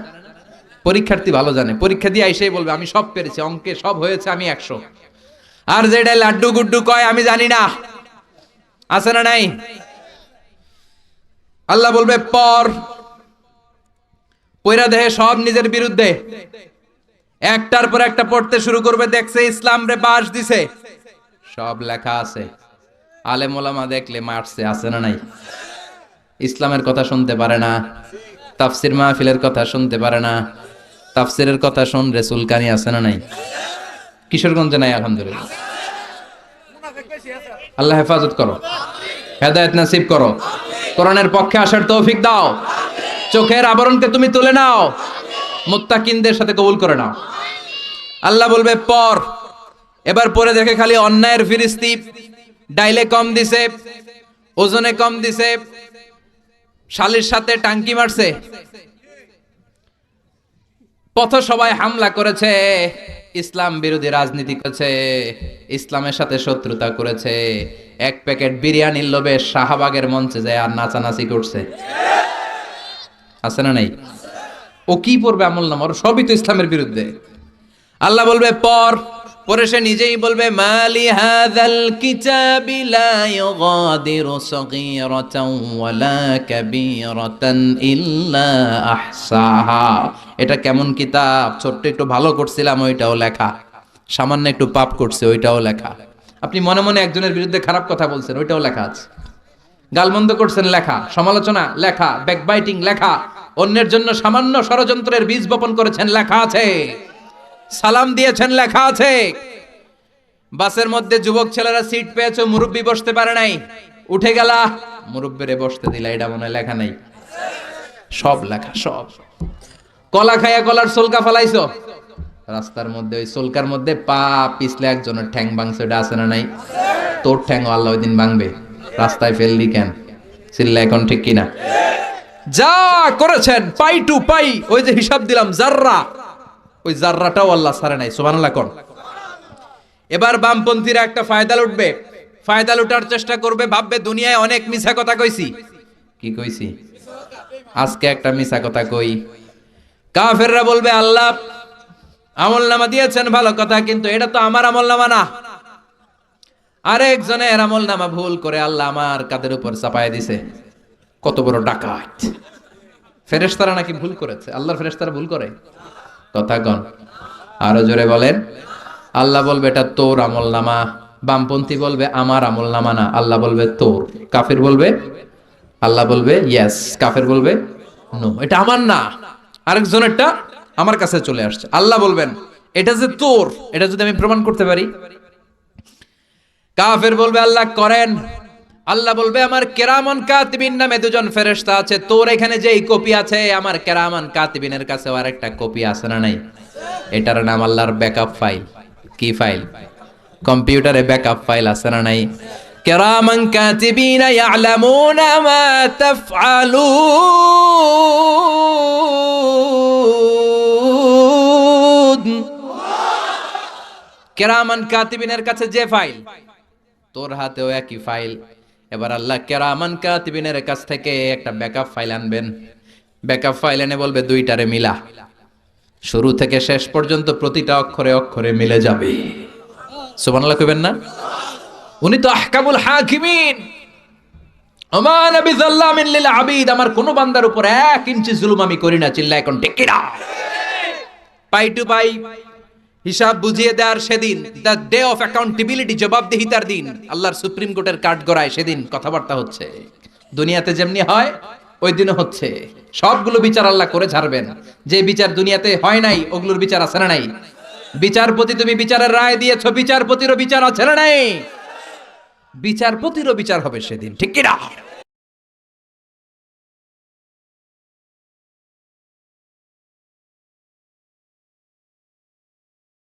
পরীক্ষার্থী ভালো জানে। পরীক্ষা দিয়ে এসেই বলবে আমি সব পেরেছি, অঙ্কে সব হয়েছে, আমি 100। আর যেটা লাড্ডু গুড্ডু কয় আমি জানি না, আছে না নাই? আল্লাহ বলবে পর। পয়রা দেহে সব নিজের বিরুদ্ধে, একটার পর একটা পড়তে শুরু করবে। দেখছে ইসলাম রে বাস দিছে, সব লেখা আছে। আলেম ওলামা দেখলে মারছে, আছে না নাই? ইসলামের কথা শুনতে পারে না, তাফসির মাহফিলের কথা শুনতে পারে না, তাফসিরের কথা শুনলে চুলকানি, আছে না নাই? কিশোরগঞ্জে নাই আলহামদুলিল্লাহ। আল্লাহ হেফাজত করো, হেদায়েত নসিব করো, কোরআনের পক্ষে আসার তৌফিক দাও, চোখের আবরণকে তুমি তুলে নাও, মুত্তাকিনদের সাথে কবুল করে নাও। আল্লাহ বলবে পর। এবার পরে দেখে খালি অন্যায়ের ফিরিস্তি। ডাইলে কম দিছে, ওজনে কম দিছে, শালির সাথে টাঙ্কি মারছে, পথ সবাই হামলা করেছে, ইসলাম বিরোধী রাজনীতি করেছে, ইসলামের সাথে শত্রুতা করেছে, এক প্যাকেট বিরিয়ানির লোভে শাহবাগের মঞ্চে যায় আর নাচানাচি করছে, আছে না নাই? ও কি পড়বে আমলনামা? ওর সবই তো ইসলামের বিরুদ্ধে। আল্লাহ বলবে পর। পরে সে নিজেই বলবে মালি হাযাল কিতাবি লা ইউগাদিরু সগীরাতান ওয়ালা কাবীরাতান ইল্লা আহসাহা। এটা কেমন কিতাব? ছোট্ট একটু ভালো করছিলাম ওইটাও লেখা, সামান্য একটু পাপ করছে ওইটাও লেখা, আপনি মনে মনে একজনের বিরুদ্ধে খারাপ কথা বলছেন ওইটাও লেখা আছে, গালমন্দ করছেন লেখা, সমালোচনা লেখা, ব্যাকবাইটিং লেখা, অন্যের জন্য সামান্য ষড়যন্ত্রের বীজ বপন করেছেন লেখা আছে, সালাম দিয়েছেন লেখা আছে। বাসের মধ্যে যুবক ছেলেরা সিট পেয়েছো, মুরব্বি বসতে পারে নাই, উঠে গেলা, মুরব্বিরে বসতে দিলা, এটা মনে হয় লেখা নাই, সব লেখা, সব। কলা খাইয়া কলার সোলকা ফেলাইছো রাস্তার মধ্যে, ওই সোলকার মধ্যে পা পিছলে একজনের ঠ্যাং ভাঙছে, ওটা আছে না নাই? তোর ঠ্যাং আল্লাহ ওই দিন ভাঙবে, রাস্তায় ফেললি কেন? চিল্লা এখন ঠিক কিনা? যা করেছেন পাই টু পাই, ওই যে হিসাব দিলাম জাররা, ওই জাররাটাও আল্লাহ ছাড়ে নাই, সুবহানাল্লাহ কোন। এবার বামপন্থীরা একটা ফায়দা লুটবে, ফায়দা লুটার চেষ্টা করবে, ভাববে দুনিয়ায় অনেক মিছা কথা কইছি। কি কইছি? আজকে একটা মিছা কথা কই। কাফেররা বলবে আল্লাহ আমল নামা দিয়েছেন ভালো কথা, কিন্তু এটা তো আমার আমল নামা না, আরেকজনের আমল নামা ভুল করে আল্লাহ আমার কাদের উপর চাপায় দিছে। কত বড় ডাকাত! ফেরেশতারা নাকি ভুল করেছে? আল্লাহর ফেরেশতারা ভুল করে? কথা কন, আরো জোরে বলেন। আল্লাহ বলবে এটা তোর আমল নামা, বামপন্থী বলবে আমার আমল নামা না, আল্লাহ বলবে তোর। কাফির বলবে, আল্লাহ বলবে ইয়েস, কাফির বলবে নো, এটা আমার না, আরেকজনেরটা আমার কাছে চলে আসছে। আল্লাহ বলবেন এটা যে তোর, এটা যদি আমি প্রমাণ করতে পারি। কাফের বলবে আল্লাহ করেন। আল্লাহ বলবে আমার কেরামান কাতিবিন নামে দুজন ফেরেশতা আছে, তোর এখানে যে কপি আছে আমার কেরামান কাতিবিনের কাছে আর একটা কপি আছে না নাই? এটার নাম আল্লাহর ব্যাকআপ ফাইল। কি ফাইল? কম্পিউটারে ব্যাকআপ ফাইল আছে না নাই? কেরামান কাতিবিনা ইয়ালামুনা মা তাফআলুন। কেরামান কাতিবিনের কাছে যে ফাইল, তোর হাতেও একই ফাইল। এবার আল্লাহ কেরামান কাতিবিনের কাছ থেকে একটা ব্যাকআপ ফাইল আনবেন। ব্যাকআপ ফাইল এনে বলবে দুইটারে মিলা, শুরু থেকে শেষ পর্যন্ত প্রতিটা অক্ষরে অক্ষরে মিলে যাবে। সুবহানাল্লাহ কইবেন না? উনি তো আহকামুল হাকিমিন। ওমা নবী যাল্লামিন লিল আবিদ, আমার কোন বান্দার উপর 1 ইঞ্চি জুলুম আমি করি না। চিল্লায় এখন ঠিক কিনা? পাই টু পাই হিসাব বুঝিয়ে দেওয়ার সেদিন, দ্য ডে অফ অ্যাকাউন্টেবিলিটি, জবাবদিহিতার দিন, আল্লাহর সুপ্রিম কোর্টের কাঠ গড়ায়, সেদিন কথাবার্তা হচ্ছে। দুনিয়াতে যেমনি হয় ওই দিনও হচ্ছে। সবগুলো বিচার আল্লাহ করে ছাড়বেন। যে বিচার দুনিয়াতে হয় নাই ওগুলোর বিচার আছে না নাই? বিচারপতি তুমি বিচারের রায় দিয়েছো, বিচারপতিরও বিচার আছে না নাই? বিচারপতিরও বিচার হবে সেদিন, ঠিক কিনা?